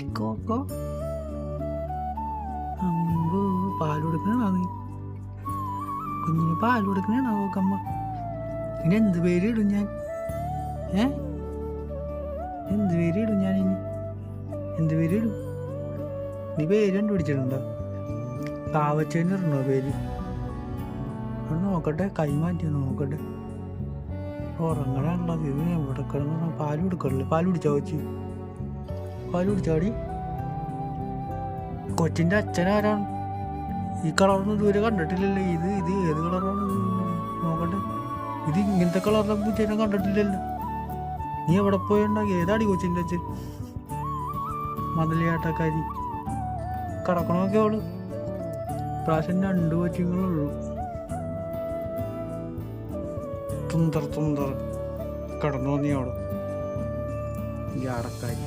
ശരിക്കോക്കോ അമ്പോ പാൽ കൊടുക്കണോ നീ? കുഞ്ഞിന് പാൽ കൊടുക്കണേണോ നോക്കമ്മ? ഇനി എന്ത് പേരിടും ഞാൻ? എന്ത് പേരിടും ഞാൻ ഇനി? എന്ത് പേരിടും? നീ പേര് കണ്ടുപിടിച്ചിട്ടുണ്ടോ? കാവച്ചേനിടണോ പേര്? അവിടെ നോക്കട്ടെ, കൈ മാറ്റി നോക്കട്ടെ. ഉറങ്ങണുള്ളത് ഇതിന് എവിടെ കിടന്ന പാല് കൊടുക്കണല്ലേ? പാല് കുടിച്ചാ കൊച്ചി? പാല് കുടിച്ചാടി? കൊച്ചിൻ്റെ അച്ഛനാരാണ്? ഈ കളറൊന്നും ഇതുവരെ കണ്ടിട്ടില്ലല്ലോ. ഇത് ഇത് ഏത് കളറാണ്? നോക്കട്ടെ. ഇത് ഇങ്ങനത്തെ കളറിലെ പൂച്ചേനെ കണ്ടിട്ടില്ലല്ലോ. നീ എവിടെ പോയിണ്ടാക്കി? ഏതാടി കൊച്ചിൻ്റെ അച്ഛൻ? മതിലിയാട്ടക്കാരി കിടക്കണമൊക്കെ അവള്. പ്രാവശ്യം 2 കൊച്ചുങ്ങളുള്ളൂ. തുന്തർ തുന്തർ കടന്നു വന്നി അവള് ഈ ആടക്കാരി.